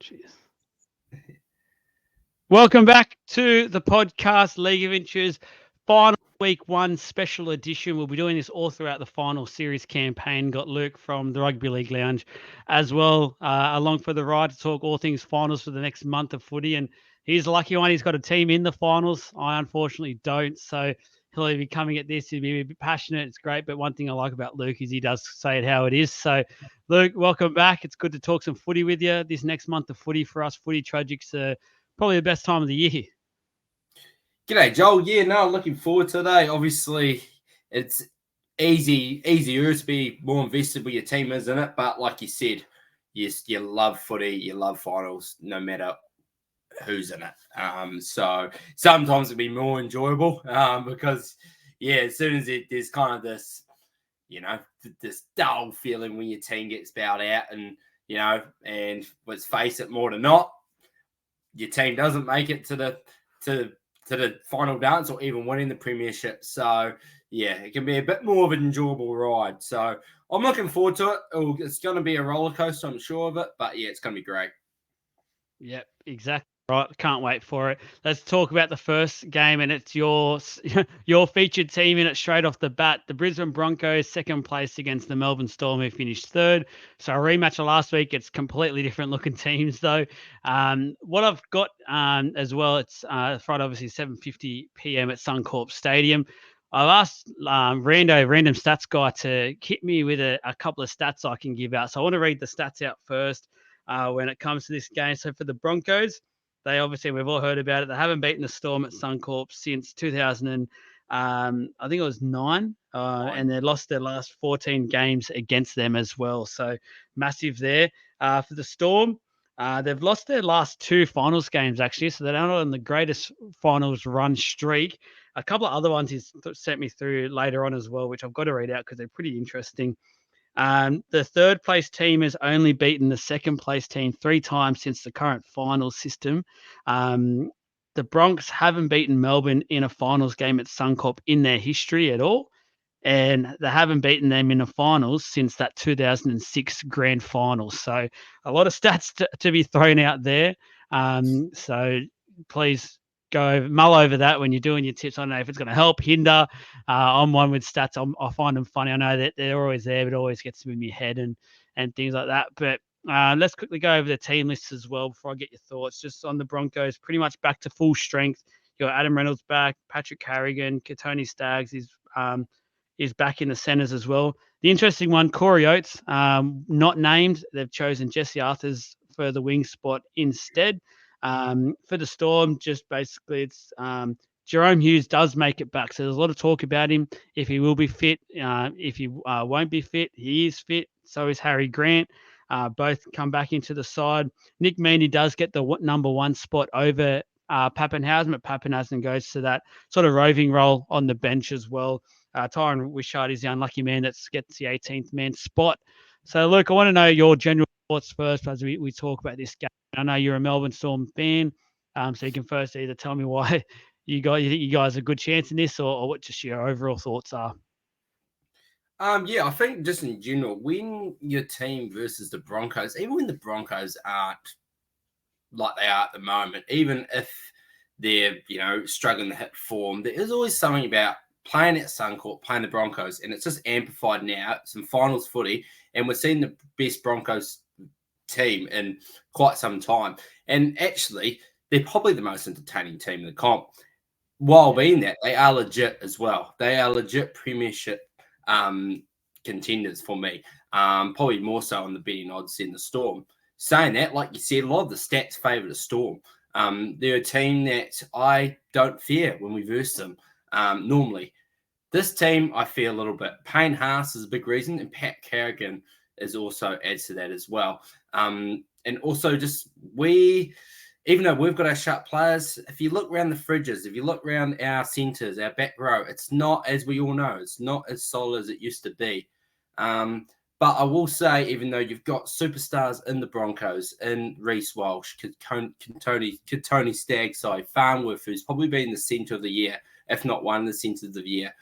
Jeez. Welcome back to the podcast, League of Inches, final week one special edition. We'll be doing this all throughout the final series campaign. Got Luke from the Rugby League Lounge as well, along for the ride to talk all things finals for the next month of footy. And he's the lucky one. He's got a team in the finals. I unfortunately don't. So he'll be coming at this. He'll be a bit passionate. It's great. But one thing I like about Luke is he does say it how it is. So, Luke, welcome back. It's good to talk some footy with you. This next month of footy for us, Footy Tragics, probably the best time of the year. G'day, Joel. Yeah, no, looking forward to today. Obviously, it's easier to be more invested with your team, isn't it? But like you said, yes, you love footy, you love finals, no matter who's in it. So sometimes it'll be more enjoyable because, yeah, as soon as there's kind of this, this dull feeling when your team gets bowed out and, and let's face it, more than not, your team doesn't make it to the final dance or even winning the premiership. So, yeah, it can be a bit more of an enjoyable ride. So I'm looking forward to it. It's going to be a roller coaster, I'm sure of it. But, yeah, it's going to be great. Yep, exactly right. Can't wait for it. Let's talk about the first game, and it's your featured team in it straight off the bat. The Brisbane Broncos, second place against the Melbourne Storm, who finished third. So a rematch of last week. It's completely different looking teams, though. What I've got as well, it's Friday, obviously 7:50 p.m. at Suncorp Stadium. I've asked random stats guy to hit me with a couple of stats I can give out. So I want to read the stats out first. When it comes to this game. So for the Broncos, they obviously, we've all heard about it. They haven't beaten the Storm at Suncorp since 2000 and I think it was 9, and they lost their last 14 games against them as well. So massive there. For the Storm, they've lost their last 2 finals games actually, so they're not on the greatest finals run streak. A couple of other ones he's sent me through later on as well, which I've got to read out because they're pretty interesting. The third place team has only beaten the second place team 3 times since the current finals system. The Bronx haven't beaten Melbourne in a finals game at Suncorp in their history at all. And they haven't beaten them in the finals since that 2006 grand final. So a lot of stats to be thrown out there. So please mull over that when you're doing your tips. I don't know if it's going to help, hinder. I'm one with stats. I find them funny. I know that they're always there, but it always gets them in my head and things like that. But let's quickly go over the team lists as well before I get your thoughts. Just on the Broncos, pretty much back to full strength. You got Adam Reynolds back, Patrick Carrigan, Katoni Staggs is back in the centres as well. The interesting one, Corey Oates, not named. They've chosen Jesse Arthurs for the wing spot instead. For the Storm, just basically it's Jerome Hughes does make it back. So there's a lot of talk about him. If he will be fit, if he won't be fit, he is fit. So is Harry Grant. Both come back into the side. Nick Meaney does get the number 1 spot over Pappenhausen, but Pappenhausen goes to that sort of roving role on the bench as well. Tyron Wishart is the unlucky man that gets the 18th man spot. So, Luke, I want to know your general thoughts first as we talk about this game. I know you're a Melbourne Storm fan, so you can first either tell me why you think you guys have a good chance in this, or what just your overall thoughts are. Yeah, I think just in general, when your team versus the Broncos, even when the Broncos aren't like they are at the moment, even if they're, struggling to hit form, there is always something about playing at Suncorp, playing the Broncos, and it's just amplified now. Some finals footy, and we're seeing the best Broncos team in quite some time. And actually, they're probably the most entertaining team in the comp. While being that, they are legit as well. They are legit premiership contenders for me. Probably more so on the betting odds in the Storm. Saying that, like you said, a lot of the stats favour the Storm. They're a team that I don't fear when we verse them normally. This team, I fear a little bit. Payne Haas is a big reason, and Pat Carrigan is also adds to that as well. And also just even though we've got our sharp players, if you look around the fridges, if you look around our centres, our back row, it's not, as we all know, it's not as solid as it used to be. But I will say, even though you've got superstars in the Broncos, in Reece Walsh, Tony Staggs, Farnworth, who's probably been the centre of the year, if not one of the centres of the year,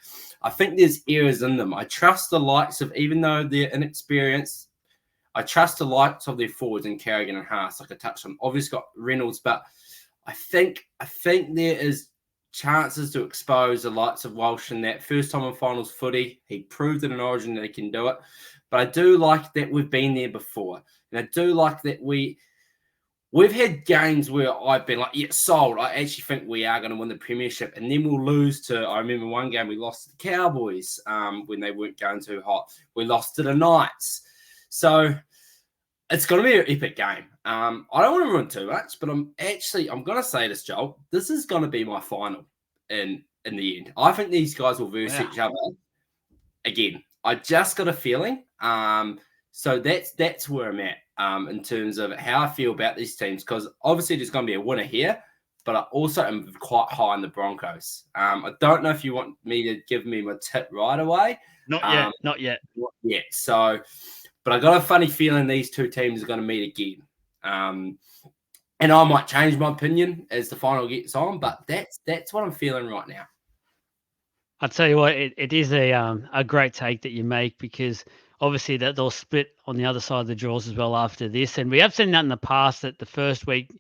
I think there's errors in them. I trust the likes of, even though they're inexperienced, I trust the likes of their forwards in Carrigan and Haas, like I touched on. Obviously got Reynolds, but I think there is chances to expose the likes of Walsh in that first time in finals footy. He proved it in Origin that he can do it. But I do like that we've been there before. And I do like that we've had games where I've been like, yeah, sold. I actually think we are going to win the premiership. And then we'll lose to, I remember one game we lost to the Cowboys when they weren't going too hot. We lost to the Knights. So it's going to be an epic game. I don't want to ruin too much, but I'm going to say this, Joel. This is going to be my final in the end. I think these guys will verse each other again. I just got a feeling. So that's where I'm at in terms of how I feel about these teams, because obviously there's going to be a winner here, but I also am quite high on the Broncos. I don't know if you want me to give me my tip right away. Not yet. Not yet. So, but I got a funny feeling these two teams are going to meet again. And I might change my opinion as the final gets on, but that's what I'm feeling right now. I'll tell you what, it is a great take that you make, because obviously that they'll split on the other side of the draws as well after this. And we have seen that in the past, that the first week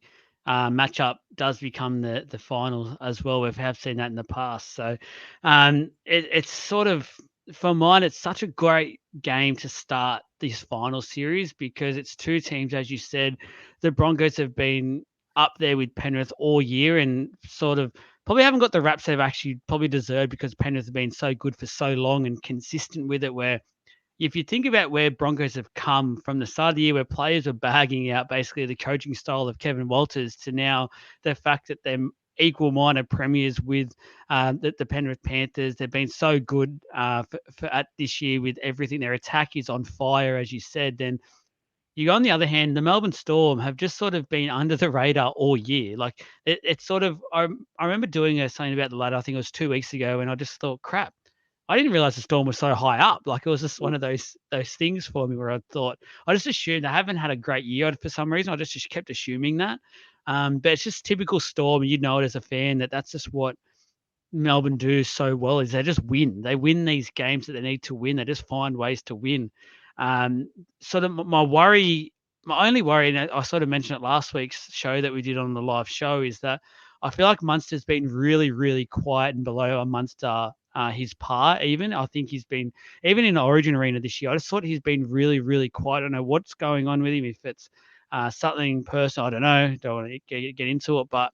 matchup does become the final as well. We have seen that in the past. So it's sort of, for mine, it's such a great game to start this final series, because it's two teams, as you said. The Broncos have been up there with Penrith all year and sort of probably haven't got the raps they've actually probably deserved, because Penrith have been so good for so long and consistent with it, where if you think about where Broncos have come from the start of the year, where players are bagging out basically the coaching style of Kevin Walters, to now the fact that they're equal-minded premiers with the Penrith Panthers. They've been so good for at this year with everything. Their attack is on fire, as you said. Then you go on the other hand, the Melbourne Storm have just sort of been under the radar all year. Like it's sort of, I remember doing something about the ladder, I think it was 2 weeks ago, and I just thought, crap, I didn't realize the Storm was so high up. Like it was just one of those things for me where I thought, I just assumed they haven't had a great year for some reason. I just kept assuming that. But it's just typical Storm. You know it as a fan that's just what Melbourne do so well, is they just win. They win these games that they need to win. They just find ways to win. Sort of my only worry, and I sort of mentioned it last week's show that we did on the live show, is that I feel like Munster's been really, really quiet and below a Munster his par even. I think he's been, even in the Origin arena this year, I just thought he's been really, really quiet. I don't know what's going on with him, if it's something personal, I don't know. Don't want to get into it, but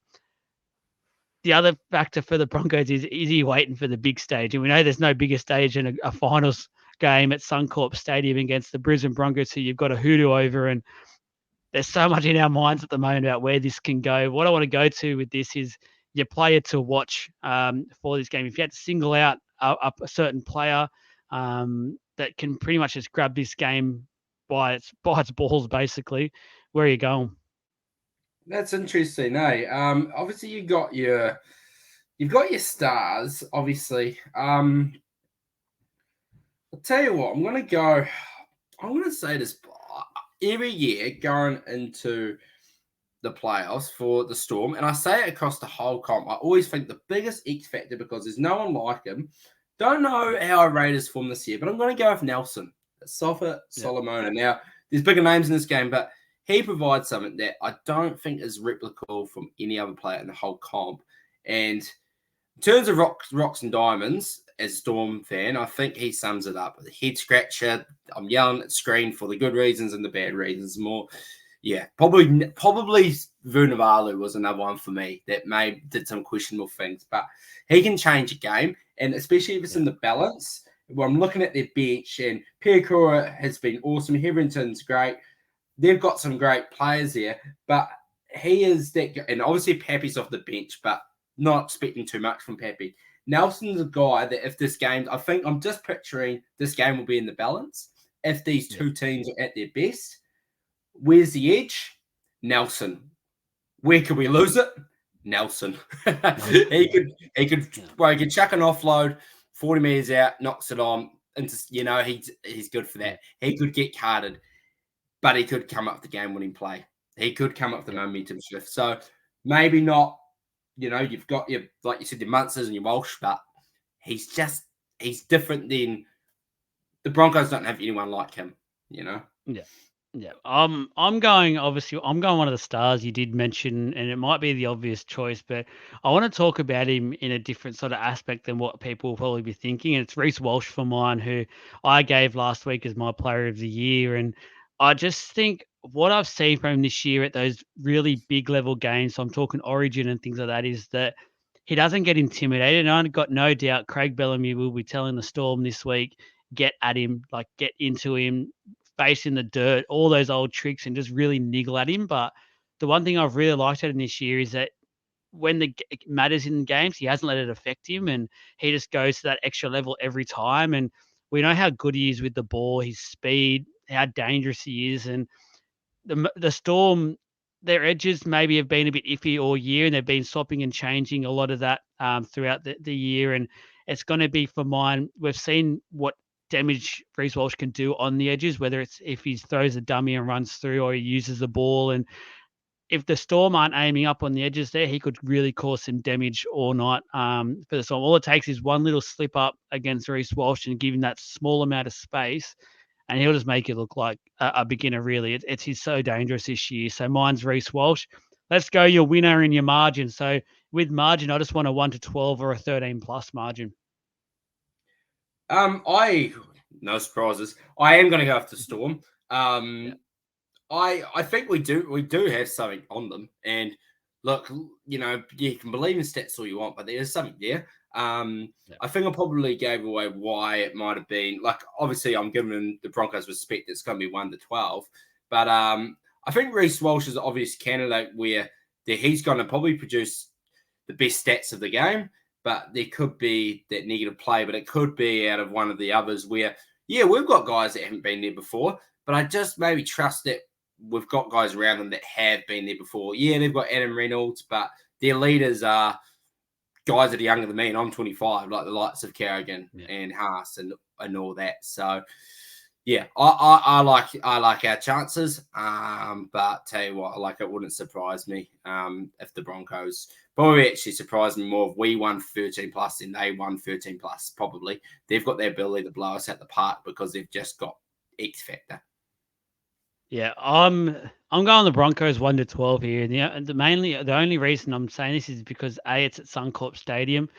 the other factor for the Broncos is he waiting for the big stage? And we know there's no bigger stage than a finals game at Suncorp Stadium against the Brisbane Broncos, who you've got a hoodoo over. And there's so much in our minds at the moment about where this can go. What I want to go to with this is your player to watch for this game. If you had to single out a certain player that can pretty much just grab this game by its balls, basically, where are you going? That's interesting, eh? Obviously you've got your stars, obviously. I'll tell you what, I'm gonna say this every year going into the playoffs for the Storm, and I say it across the whole comp. I always think the biggest X factor, because there's no one like him. Don't know how I rate his form this year, but I'm going to go with Nelson, Sofa Solomona. Now, there's bigger names in this game, but he provides something that I don't think is replicable from any other player in the whole comp. And in terms of rocks and diamonds, as a Storm fan, I think he sums it up. The head scratcher, I'm yelling at screen for the good reasons and the bad reasons more. Yeah, probably Vunivalu was another one for me that did some questionable things, but he can change a game, and especially if it's in the balance. Well, I'm looking at their bench, and Piakura has been awesome. Heverington's great. They've got some great players there, but he is that, and obviously Pappy's off the bench, but not expecting too much from Pappy. Nelson's a guy that if this game, I think I'm just picturing this game will be in the balance. If these two teams are at their best, where's the edge? Nelson. Where can we lose it? Nelson. he could chuck an offload, 40 meters out, knocks it on. He's good for that. He could get carded, but he could come up the game-winning play. He could come up the momentum shift. So maybe not. You've got your, like you said, your Munsters and your Walsh, but he's different than the Broncos. Don't have anyone like him. Yeah. Yeah, I'm going. Obviously, I'm going one of the stars you did mention, and it might be the obvious choice, but I want to talk about him in a different sort of aspect than what people will probably be thinking. And it's Reece Walsh for mine, who I gave last week as my Player of the Year, and I just think what I've seen from him this year at those really big level games, so I'm talking Origin and things like that, is that he doesn't get intimidated. And I've got no doubt Craig Bellamy will be telling the Storm this week, get at him, like get into him, face in the dirt, all those old tricks, and just really niggle at him. But the one thing I've really liked at him this year is that when it matters in games, he hasn't let it affect him, and he just goes to that extra level every time. And we know how good he is with the ball, his speed, how dangerous he is, and the Storm, their edges maybe have been a bit iffy all year, and they've been swapping and changing a lot of that throughout the year. And it's going to be for mine. We've seen what damage Reece Walsh can do on the edges, whether it's if he throws a dummy and runs through, or he uses the ball. And if the Storm aren't aiming up on the edges there, he could really cause some damage all night for the Storm. All it takes is one little slip up against Reece Walsh and give him that small amount of space, and he'll just make it look like a beginner, really. He's so dangerous this year. So mine's Reece Walsh. Let's go your winner in your margin. So with margin, I just want a 1 to 12 or a 13 plus margin. I no surprises. I am going to go after Storm. Yeah. I think we do have something on them. And look, you can believe in stats all you want, but there is something there. Yeah. I think I probably gave away why it might have been. Like, obviously, I'm giving the Broncos respect. It's going to be 1 to 12, but I think Reece Walsh is an obvious candidate where he's going to probably produce the best stats of the game. But there could be that negative play, but it could be out of one of the others where, yeah, we've got guys that haven't been there before, but I just maybe trust that we've got guys around them that have been there before. Yeah, they've got Adam Reynolds, but their leaders are guys that are younger than me, and I'm 25, like the likes of Carrigan and Haas and all that. So, yeah, I like our chances. But tell you what, like it wouldn't surprise me if the Broncos probably actually surprised me more if we won 13 plus than they won 13 plus. Probably they've got the ability to blow us out the park because they've just got X factor. Yeah, I'm going the Broncos 1 to 12 here. And the only reason I'm saying this is because it's at Suncorp Stadium,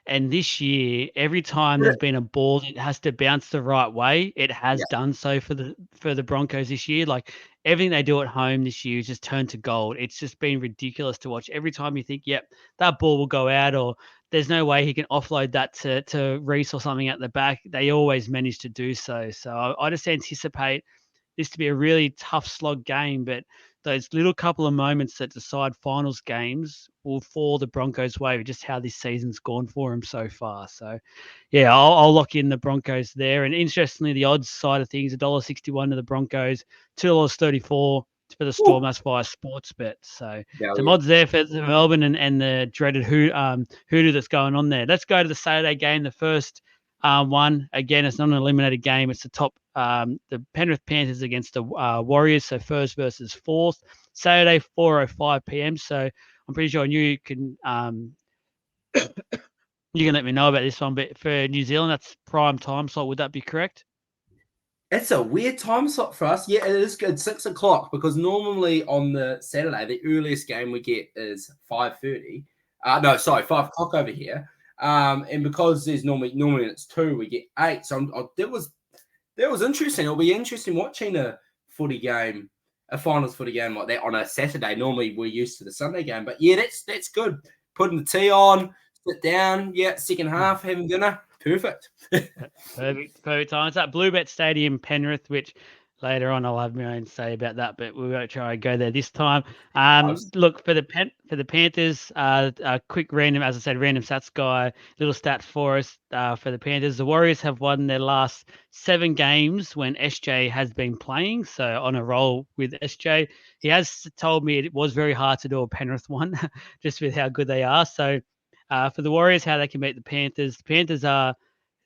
and this year every time there's been a ball that has to bounce the right way, it has done so for the Broncos this year. Like everything they do at home this year is just turned to gold. It's just been ridiculous to watch. Every time you think, yep, that ball will go out, or there's no way he can offload that to Reece or something at the back, they always manage to do so. So I just anticipate this to be a really tough slog game, but those little couple of moments that decide finals games will fall the Broncos' way with just how this season's gone for them so far. So, yeah, I'll lock in the Broncos there. And interestingly, the odds side of things, $1.61 to the Broncos, $2.34 for the Storm. That's via sports bet. So some odds there for Melbourne and the dreaded hoodoo that's going on there. Let's go to the Saturday game, the first one. Again, it's not an eliminated game. It's the top, the Penrith Panthers against the Warriors. So first versus fourth. Saturday, 4:05 p.m. So I'm pretty sure you can you can let me know about this one. But for New Zealand, that's prime time slot. Would that be correct? It's a weird time slot for us. Yeah, it is good. 6 o'clock because normally on the Saturday, the earliest game we get is 5:30. No, sorry, 5 o'clock over here. And because there's normally it's 2, we get 8. So that was interesting. It'll be interesting watching a footy game, a finals footy game like that on a Saturday. Normally we're used to the Sunday game, but yeah, that's good. Putting the tea on, sit down, second half, having dinner. Perfect. Perfect time. It's at Bluebet Stadium, Penrith, which later on I'll have my own say about that, but we won't try and go there this time. Look, for the Panthers, a quick random, as I said, random stats guy, little stat for us for the Panthers. The Warriors have won their last 7 games when SJ has been playing, so on a roll with SJ. He has told me it was very hard to do a Penrith one, just with how good they are. So for the Warriors, how they can beat the Panthers are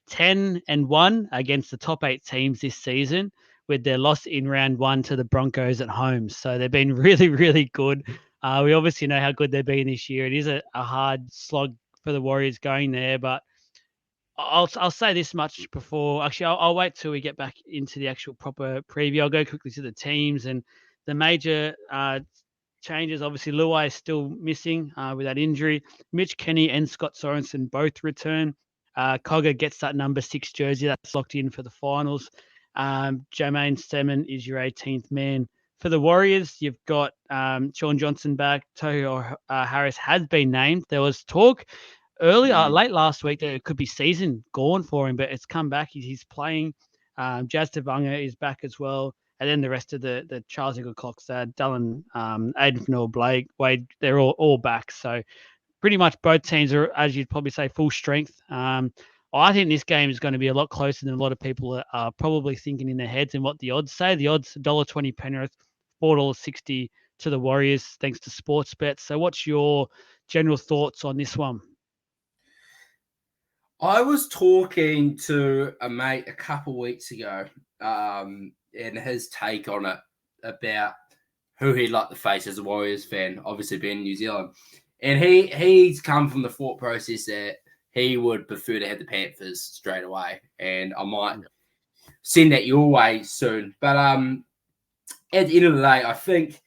10-1 against the top 8 teams this season, with their loss in round 1 to the Broncos at home. So they've been really, really good. We obviously know how good they've been this year. It is a hard slog for the Warriors going there, but I'll say this much before. Actually, I'll wait till we get back into the actual proper preview. I'll go quickly to the teams and the major changes. Obviously, Luai is still missing with that injury. Mitch Kenny and Scott Sorensen both return. Cogger gets that number 6 jersey. That's locked in for the finals. Jermaine Semen is your 18th man. For the Warriors, you've got Sean Johnson back. Tohu Harris has been named. There was talk late last week that it could be season gone for him, but it's come back. He's playing. Jazz Tavanga is back as well. And then the rest of the Charles Eagle Clocks, Dallin, Aiden Fennell, Blake, Wade, they're all back. So pretty much both teams are, as you'd probably say, full strength. I think this game is going to be a lot closer than a lot of people are probably thinking in their heads and what the odds say. The odds $1.20 Penrith, $4.60 to the Warriors, thanks to sports bets. So what's your general thoughts on this one? I was talking to a mate a couple weeks ago, and his take on it about who he'd like to face as a Warriors fan, obviously being New Zealand. And he's come from the thought process that he would prefer to have the Panthers straight away. And I might send that your way soon. But at the end of the day, I think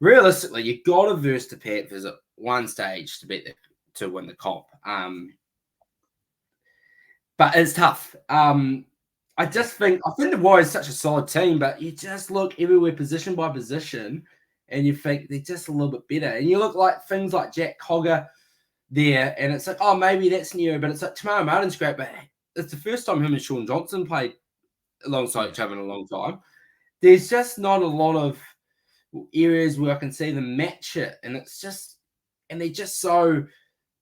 realistically, you've got to verse the Panthers at one stage to win the comp. But it's tough. I think the Warriors are such a solid team, but you just look everywhere position by position and you think they're just a little bit better. And you look like things like Jack Cogger there, and it's like, oh, maybe that's new, but it's like Tamara Martin's great, but it's the first time him and Sean Johnson played alongside each other in a long time. There's just not a lot of areas where I can see them match it, and they're just so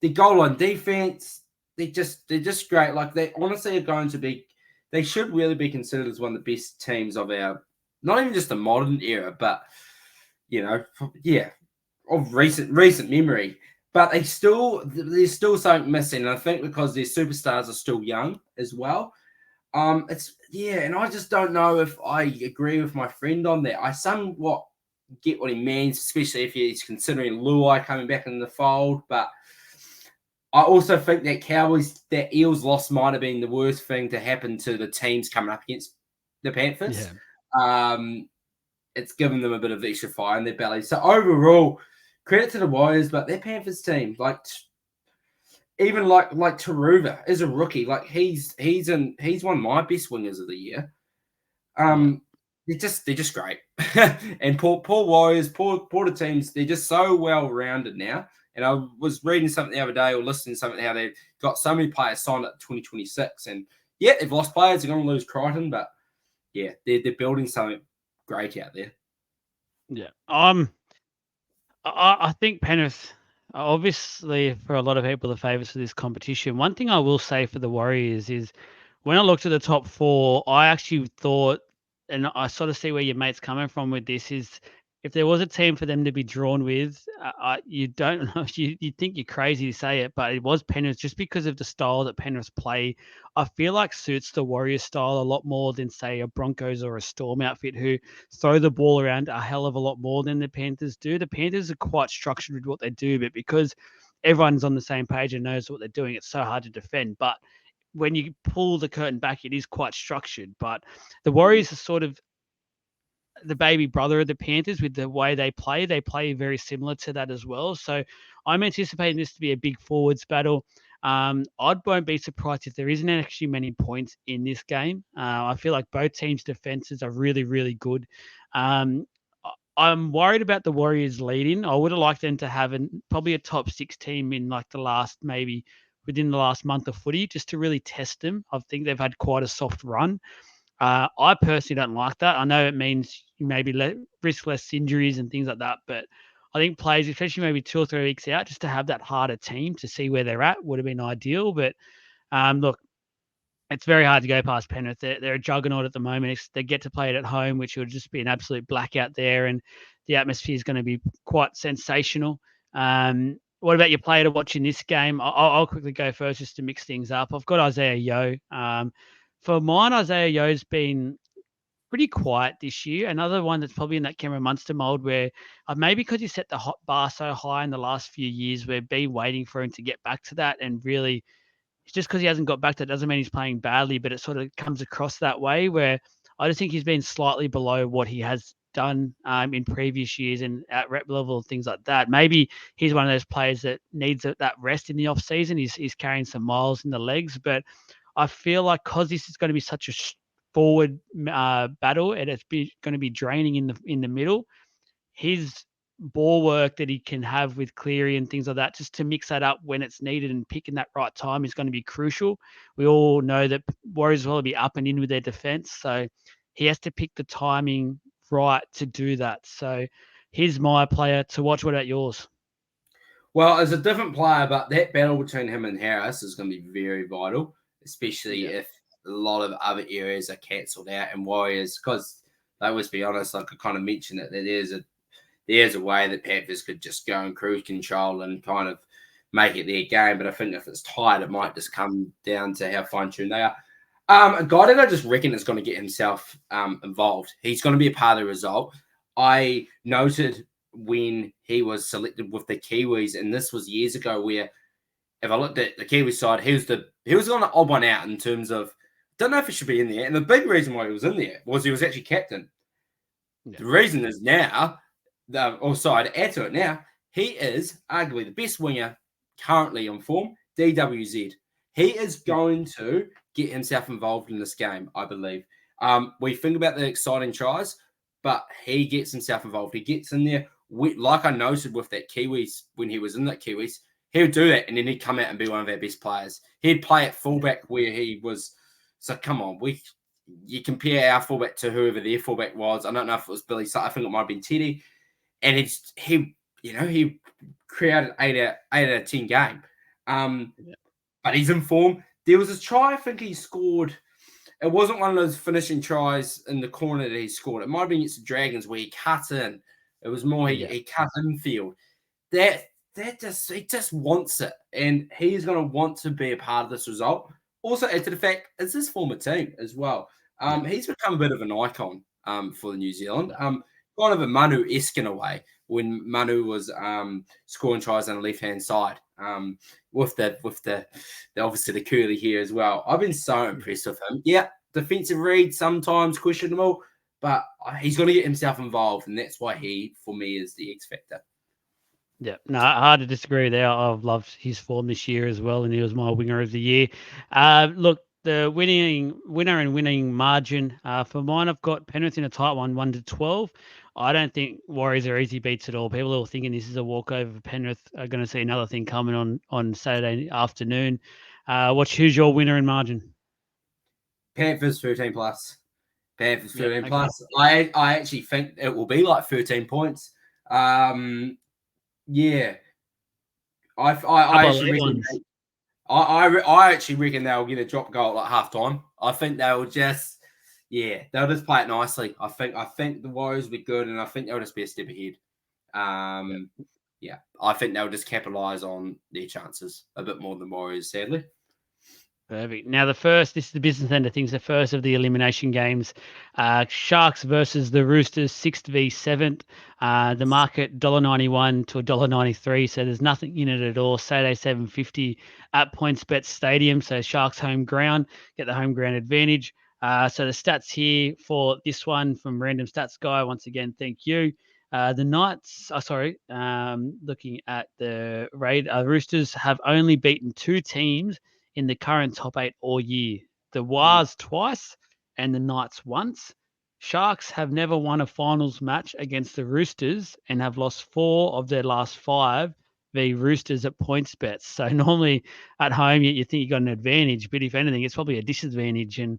their goal line defense, they're just great. Like they honestly are going to be. They should really be considered as one of the best teams of our, not even just the modern era, but of recent memory. But there's still something missing, and I think because their superstars are still young as well. And I just don't know if I agree with my friend on that. I somewhat get what he means, especially if he's considering Luai coming back in the fold, but I also think that Eels loss might have been the worst thing to happen to the teams coming up against the Panthers. Yeah. It's given them a bit of extra fire in their belly. So overall, credit to the Warriors, but their Panthers team, even like Taruva is a rookie. Like he's one of my best wingers of the year. They're just great. And poor Warriors, poor the teams, they're just so well rounded now. And I was reading something the other day or listening to something how they've got so many players signed at 2026. And yeah, they've lost players. They're going to lose Crichton, but yeah, they're building something great out there. Yeah. I think Penrith, obviously for a lot of people, the favourites for this competition. One thing I will say for the Warriors is when I looked at the top four, I actually thought, and I sort of see where your mate's coming from with this, is if there was a team for them to be drawn with, you don't know, you think you're crazy to say it, but it was Penrith just because of the style that Penrith play. I feel like suits the Warriors style a lot more than, say, a Broncos or a Storm outfit who throw the ball around a hell of a lot more than the Panthers do. The Panthers are quite structured with what they do, but because everyone's on the same page and knows what they're doing, it's so hard to defend. But when you pull the curtain back, it is quite structured. But the Warriors are sort of the baby brother of the Panthers with the way they play. They play very similar to that as well. So I'm anticipating this to be a big forwards battle. I won't be surprised if there isn't actually many points in this game. I feel like both teams' defenses are really, really good. I'm worried about the Warriors leading. I would have liked them to have probably a top 6 team in like within the last month of footy, just to really test them. I think they've had quite a soft run. I personally don't like that. I know it means you maybe risk less injuries and things like that, but I think players, especially maybe 2 or 3 weeks out, just to have that harder team to see where they're at would have been ideal. But look, it's very hard to go past Penrith. They're a juggernaut at the moment. They get to play it at home, which would just be an absolute blackout there, and the atmosphere is going to be quite sensational. What about your player to watch in this game? I'll quickly go first just to mix things up. I've got Isaiah Yeo. For mine, Isaiah Yeo's been pretty quiet this year. Another one that's probably in that Cameron Munster mold where maybe because he set the hot bar so high in the last few years, we've been waiting for him to get back to that and really just because he hasn't got back, that doesn't mean he's playing badly, but it sort of comes across that way where I just think he's been slightly below what he has done in previous years and at rep level and things like that. Maybe he's one of those players that needs that rest in the off season. He's carrying some miles in the legs, but I feel like because this is going to be such a forward battle and it's going to be draining in the middle, his ball work that he can have with Cleary and things like that, just to mix that up when it's needed and picking that right time is going to be crucial. We all know that Warriors will be up and in with their defense, so he has to pick the timing right to do that. So he's my player to watch. What about yours? Well, as a different player, but that battle between him and Harris is going to be very vital, especially if a lot of other areas are cancelled out and Warriors, because let's be honest, like I kind of mentioned it, that there's a way that Panthers could just go and cruise control and kind of make it their game. But I think if it's tight, it might just come down to how fine-tuned they are. A guy that I just reckon is going to get himself involved. He's going to be a part of the result. I noted when he was selected with the Kiwis, and this was years ago, where if I looked at the Kiwi side, he was on the odd one out in terms of, don't know if he should be in there. And the big reason why he was in there was he was actually captain. Yeah. The reason is now, to add to it now, he is arguably the best winger currently on form, DWZ. He is going to get himself involved in this game, I believe. We think about the exciting tries, but he gets himself involved. He gets in there. Like I noted with that Kiwis, when he was in that Kiwis, he would do that and then he'd come out and be one of our best players. He'd play at fullback where he was. So come on, you compare our fullback to whoever their fullback was. I don't know if it was Billy Sutton. I think it might have been Teddy. And he created 8 out of 10 game. But he's in form. There was a try I think he scored. It wasn't one of those finishing tries in the corner that he scored. It might have been against the Dragons where he cut in. It was more he cut infield. He just wants it. And he's going to want to be a part of this result. Also, add to the fact, it's his former team as well. He's become a bit of an icon for New Zealand. Kind of a Manu-esque in a way, when Manu was scoring tries on the left-hand side with the obviously the curly hair as well. I've been so impressed with him. Yeah, defensive read sometimes questionable, but he's going to get himself involved, and that's why he, for me, is the X factor. Yeah, no, hard to disagree there. I've loved his form this year as well, and he was my winger of the year. Look, the winner and winning margin for mine, I've got Penrith in a tight one, 1-12. I don't think Warriors are easy beats at all. People who are thinking this is a walkover for Penrith are going to see another thing coming on Saturday afternoon. Who's your winner in margin? Panthers 13 plus. Panthers 13 plus. I actually think it will be like 13 points. Yeah, I actually reckon they'll get a drop goal at halftime. I think they'll just play it nicely. I think the Warriors will be good, and I think they'll just be a step ahead. I think they'll just capitalise on their chances a bit more than Warriors, sadly. Perfect. Now, this is the business end of things, the first of the elimination games. Sharks versus the Roosters, 6th v 7th. The market, $1.91 to $1.93, so there's nothing in it at all. Saturday, 7:50 at PointsBet Stadium, so Sharks home ground, get the home ground advantage. So the stats here for this one from Random Stats Guy, once again, thank you. The Knights, looking at the Roosters have only beaten 2 teams in the current top 8 all year. The Wars twice and the Knights once. Sharks have never won a finals match against the Roosters and have lost 4 of their last 5 v Roosters at PointsBet. So normally at home you think you got an advantage, but if anything, it's probably a disadvantage. And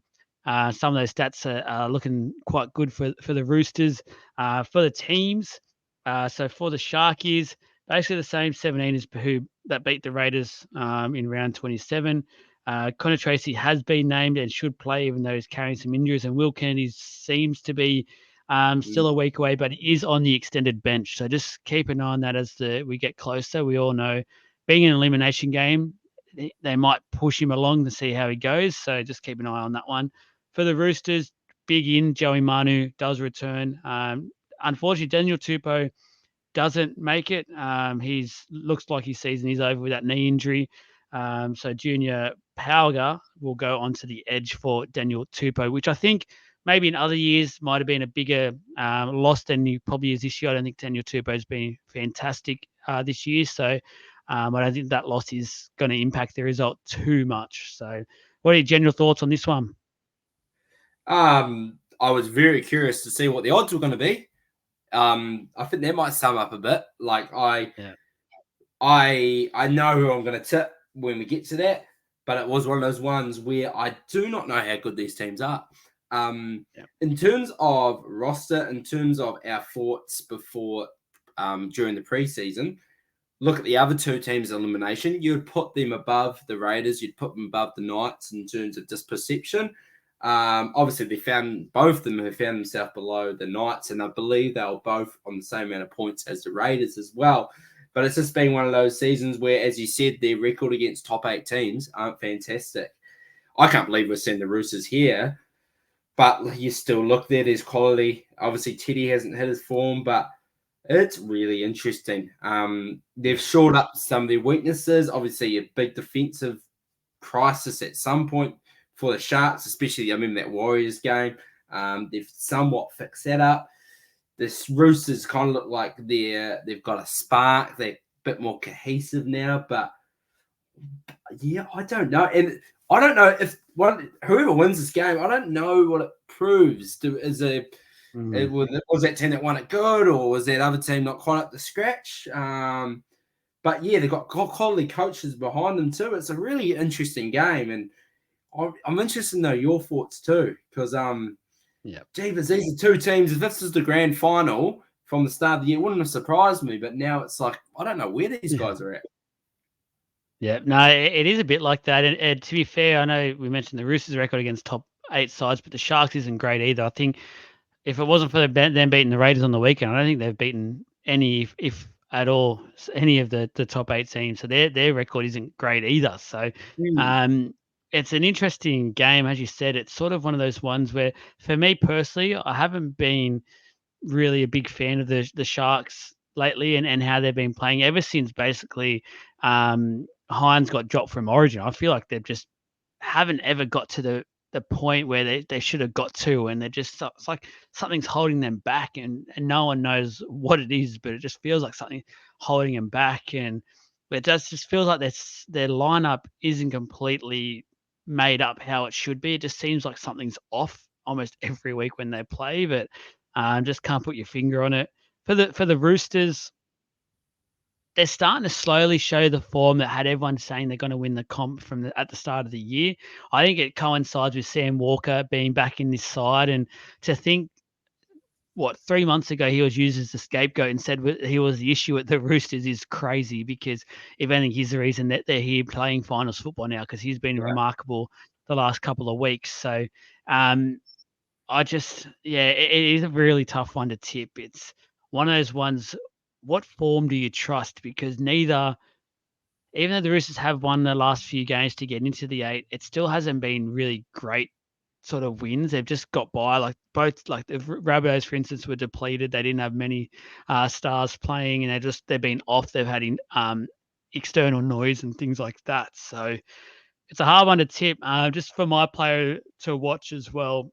some of those stats are looking quite good for the Roosters. For the teams, so for the Sharkies, basically the same 17 as who that beat the Raiders in round 27. Connor Tracy has been named and should play, even though he's carrying some injuries. And Will Kennedy seems to be still a week away, but he is on the extended bench. So just keep an eye on that as we get closer. We all know being an elimination game, they might push him along to see how he goes. So just keep an eye on that one. For the Roosters, big in, Joey Manu does return. Unfortunately, Daniel Tupou doesn't make it. He's looks like his season is over with that knee injury. So Junior Pauga will go onto the edge for Daniel Tupou, which I think maybe in other years might have been a bigger loss than he probably is this year. I don't think Daniel Tupou has been fantastic this year. So I don't think that loss is going to impact the result too much. So what are your general thoughts on this one? I was very curious to see what the odds were going to be. I think that might sum up a bit. Like Yeah. I know who I'm going to tip when we get to that, but it was one of those ones where I do not know how good these teams are. In terms of roster, in terms of our thoughts before during the preseason, look at the other two teams' elimination. You'd put them above the Raiders. You'd put them above the Knights in terms of disperception. Obviously, both of them have found themselves below the Knights, and I believe they were both on the same amount of points as the Raiders as well. But it's just been one of those seasons where, as you said, their record against top 8 teams aren't fantastic. I can't believe we're seeing the Roosters here, but you still look there. There's quality. Obviously, Teddy hasn't hit his form, but it's really interesting. They've shored up some of their weaknesses. Obviously, a big defensive crisis at some point for the Sharks, especially I remember that Warriors game. They've somewhat fixed that up. This Roosters kind of look like they've got a spark. They're a bit more cohesive now, but yeah, I don't know. And I don't know if whoever wins this game, I don't know what it proves. Was that team that won it good, or was that other team not quite up to scratch? But yeah, they've got quality coaches behind them too. It's a really interesting game, and I'm interested to know your thoughts too, because Jeebus, these are two teams. If this is the grand final from the start of the year, it wouldn't have surprised me. But now it's like I don't know where these guys are at. Yeah, no, it is a bit like that. And to be fair, I know we mentioned the Roosters' record against top 8 sides, but the Sharks isn't great either. I think if it wasn't for them beating the Raiders on the weekend, I don't think they've beaten any, if at all, any of the top 8 teams. So their record isn't great either. So it's an interesting game, as you said. It's sort of one of those ones where, for me personally, I haven't been really a big fan of the Sharks lately and how they've been playing ever since basically Hines got dropped from Origin. I feel like they've just haven't ever got to the point where they should have got to, and they're just, it's like something's holding them back, and no one knows what it is, but it just feels like something holding them back, and it just feels like their lineup isn't completely made up how it should be. It just seems like something's off almost every week when they play, but just can't put your finger on it. For the Roosters, they're starting to slowly show the form that had everyone saying they're going to win the comp at the start of the year. I think it coincides with Sam Walker being back in this side, and to think 3 months ago he was used as the scapegoat and said he was the issue at the Roosters is crazy, because if anything, he's the reason that they're here playing finals football now, because he's been remarkable the last couple of weeks. So it is a really tough one to tip. It's one of those ones. What form do you trust? Because even though the Roosters have won the last few games to get into the 8, it still hasn't been really great sort of wins. They've just got by. Like both, like the Rabbitohs, for instance, were depleted. They didn't have many stars playing, and they've been off. They've had external noise and things like that. So it's a hard one to tip. Just for my player to watch as well,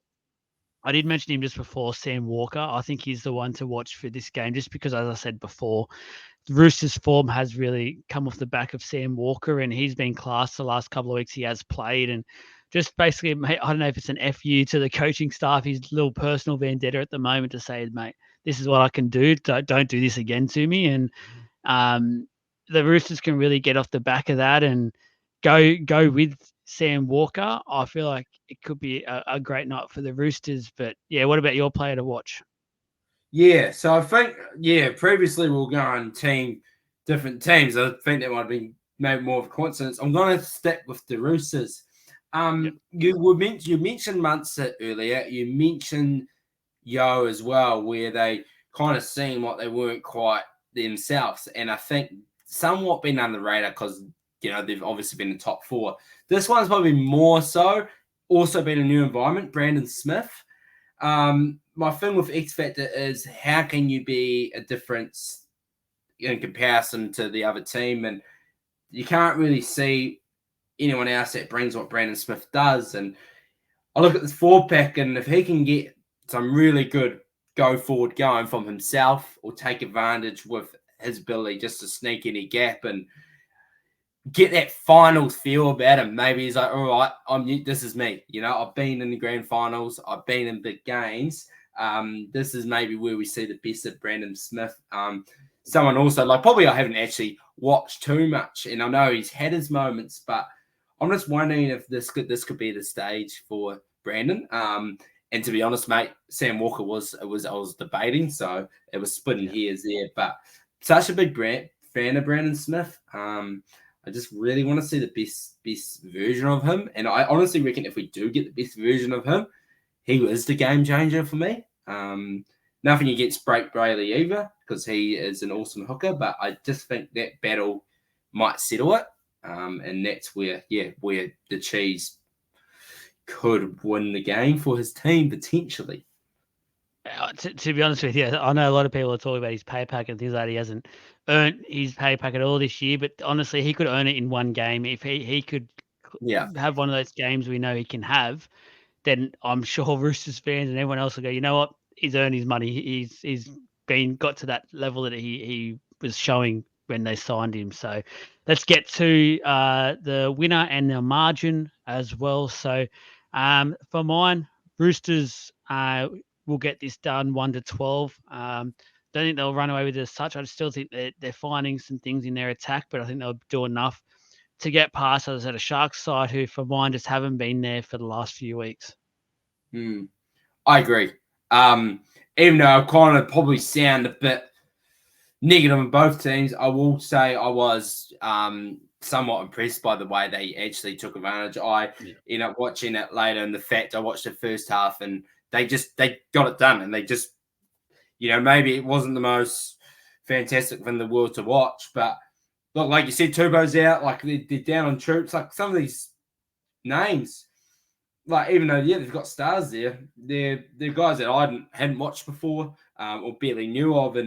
I did mention him just before, Sam Walker. I think he's the one to watch for this game, just because, as I said before, the Roosters' form has really come off the back of Sam Walker, and he's been class the last couple of weeks he has played. And just basically, mate, I don't know if it's an FU to the coaching staff, his little personal vendetta at the moment to say, mate, this is what I can do. Don't do this again to me. And the Roosters can really get off the back of that and go with Sam Walker. I feel like it could be a great night for the Roosters. But yeah, what about your player to watch? Yeah, so I think previously we were going different teams. I think that might have been maybe more of a coincidence. I'm going to stick with the Roosters. You mentioned Munster earlier. You mentioned Yo as well, where they kind of seemed like they weren't quite themselves, and I think somewhat been under the radar because they've obviously been in the top 4. This one's probably more so. Also been a new environment. Brandon Smith. My thing with X Factor is how can you be a difference in comparison to the other team, and you can't really see anyone else that brings what Brandon Smith does. And I look at this 4-pack, and if he can get some really good go forward going from himself or take advantage with his ability just to sneak any gap and get that finals feel about him. Maybe he's like, all right, this is me. I've been in the grand finals. I've been in big games. This is maybe where we see the best of Brandon Smith. Someone also, like, probably I haven't actually watched too much, and I know he's had his moments, but I'm just wondering if this could be the stage for Brandon. And to be honest, mate, Sam Walker I was debating, so it was splitting hairs there. But such a big fan of Brandon Smith. I just really want to see the best version of him. And I honestly reckon if we do get the best version of him, he is the game changer for me. Nothing against Blake Brayley either, because he is an awesome hooker, but I just think that battle might settle it. And that's where the Cheese could win the game for his team, potentially. To be honest with you, I know a lot of people are talking about his pay packet and things like that. He hasn't earned his pay packet all this year, but honestly, he could earn it in one game. If he could have one of those games we know he can have, then I'm sure Roosters fans and everyone else will go, you know what, he's earned his money. He's got to that level that he was showing when they signed him. So let's get to the winner and the margin as well. So for mine, Roosters will get this done 1-12. Don't think they'll run away with it as such. I still think they're finding some things in their attack, but I think they'll do enough to get past, as I said, a Sharks side who, for mine, just haven't been there for the last few weeks. I agree. Even though I kind of probably sound a bit negative on both teams, I will say I was somewhat impressed by the way they actually took advantage. I ended up watching it later, and the fact I watched the first half, and they got it done, and they just, maybe it wasn't the most fantastic thing in the world to watch, but look, like you said, Turbo's out, like they're down on troops, like some of these names, like even though they've got stars there, they're guys that I hadn't watched before or barely knew of,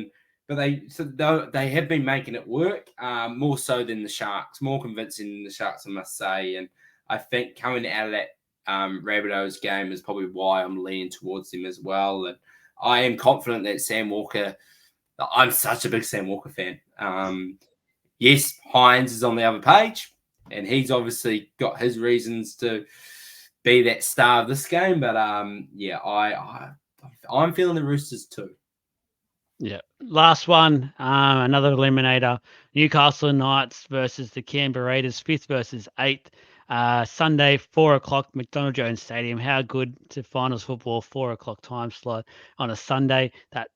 but they have been making it work more so than the Sharks, more convincing than the Sharks, I must say. And I think coming out of that Rabbitohs game is probably why I'm leaning towards them as well. And I am confident that Sam Walker. I'm such a big Sam Walker fan. Yes, Hines is on the other page, and he's obviously got his reasons to be that star of this game. But I'm feeling the Roosters too. Yeah. Last one, another eliminator. Newcastle Knights versus the Canberra Raiders, 5th versus 8th. Sunday, 4 o'clock, McDonald Jones Stadium. How good to finals football, 4 o'clock time slot on a Sunday. That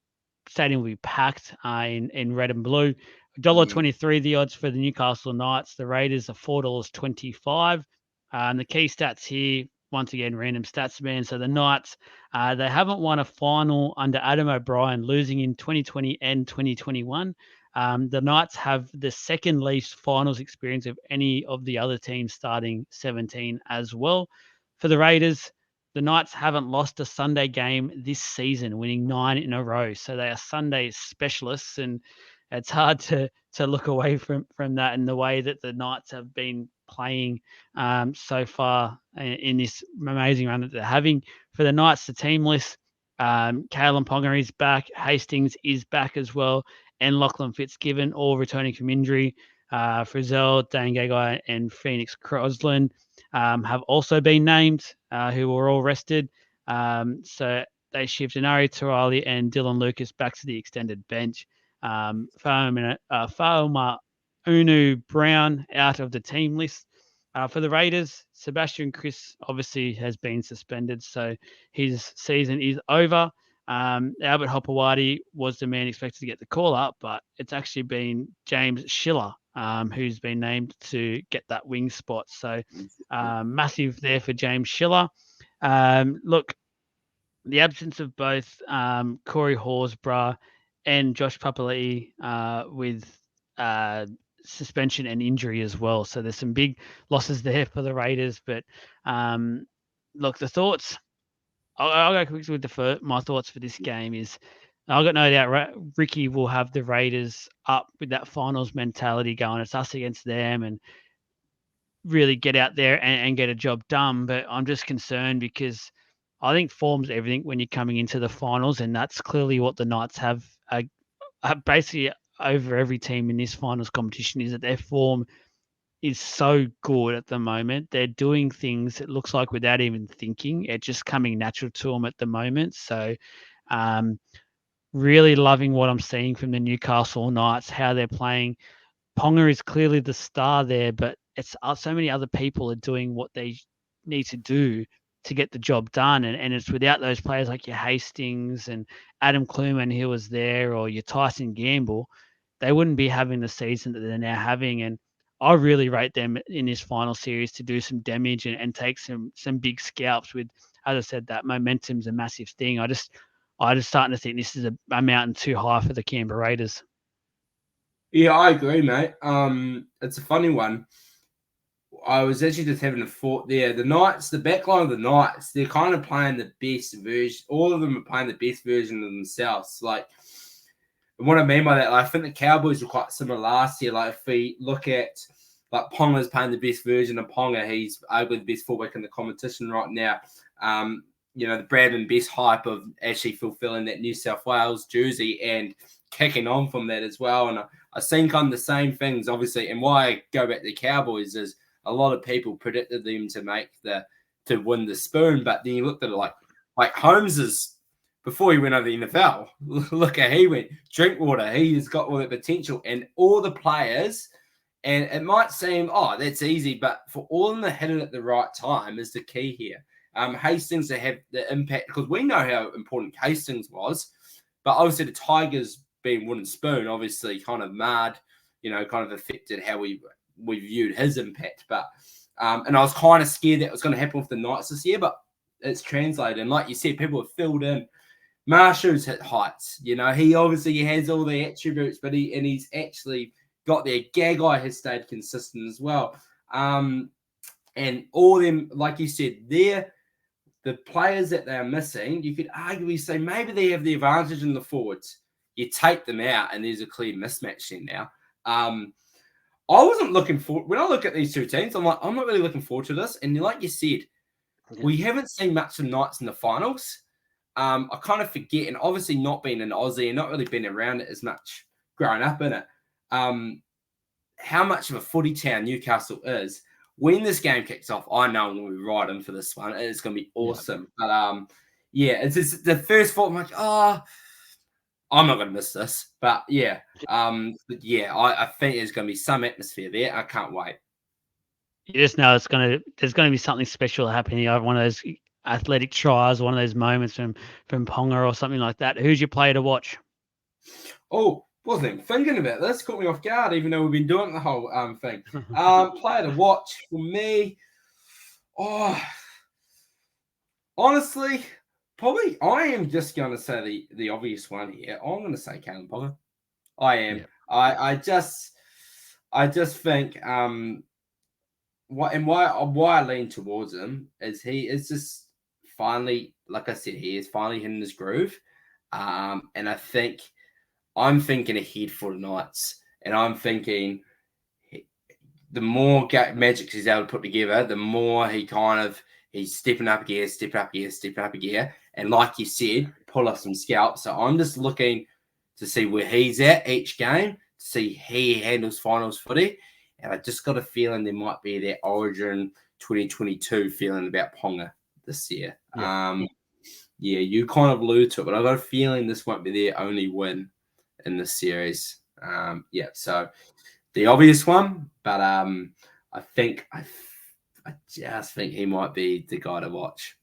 stadium will be packed in red and blue. $1.23 the odds for the Newcastle Knights. The Raiders are $4.25. The key stats here, once again, random stats, man. So the Knights, they haven't won a final under Adam O'Brien, losing in 2020 and 2021. The Knights have the second least finals experience of any of the other teams starting 17 as well. For the Raiders, the Knights haven't lost a Sunday game this season, winning 9 in a row. So they are Sunday specialists, and it's hard to look away from that in the way that the Knights have been playing so far in this amazing run that they're having. For the Knights, the team list, Kalen Ponga is back, Hastings is back as well, and Lachlan Fitzgibbon, all returning from injury. Frizzell, Dane Gagai, and Phoenix Crosland have also been named, who were all rested. So they shift Inari Turali and Dylan Lucas back to the extended bench. Fauma Unu Brown out of the team list. For the Raiders, Sebastian Chris obviously has been suspended, so his season is over. Albert Hopewadi was the man expected to get the call up, but it's actually been James Schiller who's been named to get that wing spot. So massive there for James Schiller. Look, the absence of both Corey Horsburgh and Josh Papali'i with suspension and injury as well. So there's some big losses there for the Raiders. But look, the thoughts, I'll go quickly with my thoughts for this game is I've got no doubt Ricky will have the Raiders up with that finals mentality going. It's us against them. And really get out there and get a job done. But I'm just concerned because I think form's everything when you're coming into the finals, and that's clearly what the Knights have basically over every team in this finals competition, is that their form is so good at the moment. They're doing things, it looks like, without even thinking. It's just coming natural to them at the moment. So um, really loving what I'm seeing from the Newcastle Knights, how they're playing. Ponga is clearly the star there, but it's so many other people are doing what they need to do to get the job done. And it's without those players like your Hastings and Adam Kluman, who was there, or your Tyson Gamble, they wouldn't be having the season that they're now having. And I really rate them in this final series to do some damage and take some big scalps with, as I said, that momentum's a massive thing. I just starting to think this is a mountain too high for the Canberra Raiders. Yeah, I agree, mate. It's a funny one. I was actually just having a thought there. The Knights, the backline of the Knights, they're kind of playing the best version. All of them are playing the best version of themselves. Like, and what I mean by that, I think the Cowboys were quite similar last year. Like, if we look at, like, Ponga's playing the best version of Ponga, he's arguably the best fullback in the competition right now. The Bradman best hype of actually fulfilling that New South Wales jersey and kicking on from that as well. And I've seen kind of the same things, obviously. And why I go back to the Cowboys is a lot of people predicted them to win the spoon, but then you looked at it like Holmes is, before he went over the NFL, look at he went Drinkwater. He has got all that potential, and all the players. And it might seem, that's easy, but for all of them to hit it at the right time is the key here. Hastings to have the impact, because we know how important Hastings was, but obviously the Tigers being wooden spoon obviously kind of marred, kind of affected how we viewed his impact. But and I was kind of scared that was going to happen with the Knights this year, but it's translated. And like you said, people have filled in. Marshall's hit heights. He obviously has all the attributes, but he's actually got there. Gagai has stayed consistent as well. And all them, like you said, the players that they're missing, you could arguably say maybe they have the advantage in the forwards. You take them out, and there's a clear mismatch there now. I wasn't looking forward. When I look at these two teams, I'm not really looking forward to this. And like you said, we haven't seen much of Knights in the finals. I kind of forget, and obviously not being an Aussie and not really been around it as much growing up in it, how much of a footy town Newcastle is. When this game kicks off, I know I'm going to be right in for this one. It's going to be awesome. Yeah. But it's just the first thought. I'm like, I'm not going to miss this. But yeah, I think there's going to be some atmosphere there. I can't wait. You just know there's going to be something special happening. One of those athletic tries, one of those moments from Ponga or something like that. Who's your player to watch? Oh, wasn't thinking about this. Caught me off guard, even though we've been doing the whole thing. Player to watch for me. Honestly, probably I am just going to say the obvious one here. I'm going to say Kalyn Ponga. I am. Yeah. I just think why I lean towards him is he is just finally, like I said, he is finally hitting his groove. And I think I'm thinking ahead for the Knights, and I'm thinking the more magic he's able to put together, the more he's stepping up a gear. And like you said, pull off some scalps. So I'm just looking to see where he's at each game, to see he handles finals footy. And I just got a feeling there might be that Origin 2022 feeling about Ponga this year. Yeah, you kind of allude to it, but I've got a feeling this won't be their only win in this series. So the obvious one, but I just think he might be the guy to watch.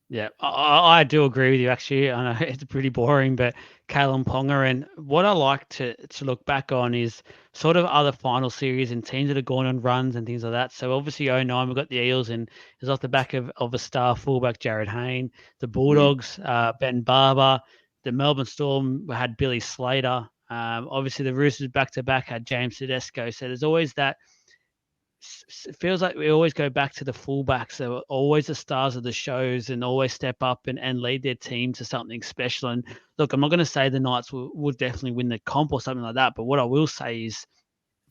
Yeah, I do agree with you, actually. I know it's pretty boring, but Kalyn Ponga, and what I like to look back on is sort of other final series and teams that have gone on runs and things like that. So obviously 2009, we've got the Eels, and it's off the back of a star fullback, Jared Hayne. The Bulldogs, Ben Barber. The Melbourne Storm had Billy Slater. Obviously the Roosters back-to-back had James Tedesco. So there's always that. It feels like we always go back to the fullbacks. They were always the stars of the shows and always step up and lead their team to something special. And look, I'm not going to say the Knights will definitely win the comp or something like that, but what I will say is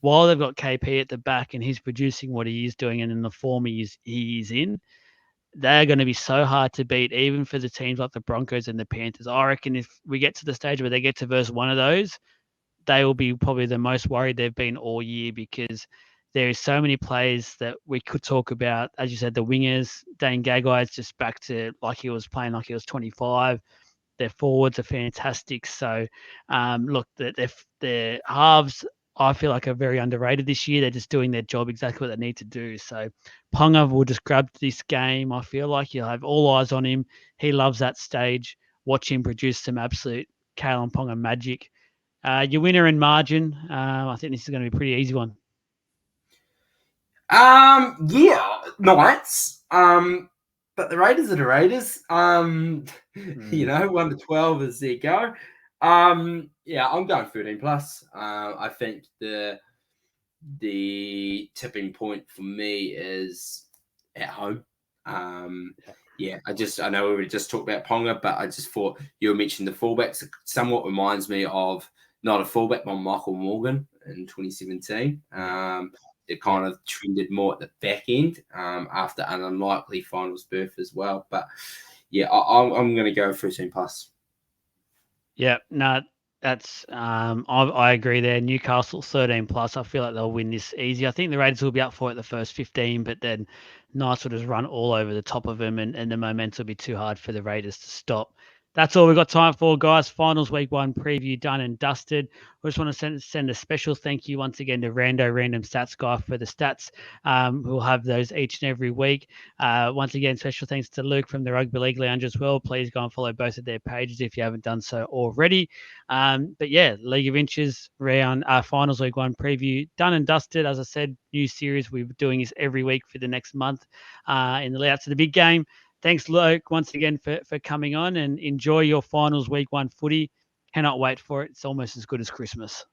while they've got KP at the back and he's producing what he is doing and in the form he is in, they're going to be so hard to beat, even for the teams like the Broncos and the Panthers. I reckon if we get to the stage where they get to verse one of those, they will be probably the most worried they've been all year, because there is so many players that we could talk about. As you said, the wingers, Dane Gagai is just back to like he was playing like he was 25. Their forwards are fantastic. So, look, their halves, I feel like, are very underrated this year. They're just doing their job exactly what they need to do. So, Ponga will just grab this game. I feel like you'll have all eyes on him. He loves that stage. Watch him produce some absolute Kalen Ponga magic. Your winner in margin, I think this is going to be a pretty easy one. Yeah, Knights. But the Raiders are the Raiders. You know, 1-12 is their go. Yeah, I'm going 13 plus. I think the tipping point for me is at home. Yeah, I know we just talked about Ponga, but I just thought you mentioned the fullbacks. It somewhat reminds me of not a fullback, but Michael Morgan in 2017. It kind of trended more at the back end after an unlikely finals berth as well. But yeah, I'm going to go 13 plus. Yeah, no, that's I agree there. Newcastle 13 plus. I feel like they'll win this easy. I think the Raiders will be up for it the first 15, but then Knights will just run all over the top of them, and the momentum will be too hard for the Raiders to stop. That's all we've got time for, guys. Finals week 1 preview done and dusted. I just want to send a special thank you once again to Random Stats Guy for the stats. We'll have those each and every week. Once again, special thanks to Luke from the Rugby League Lounge as well. Please go and follow both of their pages if you haven't done so already. But yeah, League of Inches round finals week 1 preview done and dusted. As I said, new series. We're doing this every week for the next month in the lead up to the big game. Thanks, Luke, once again for coming on, and enjoy your finals week 1 footy. Cannot wait for it. It's almost as good as Christmas.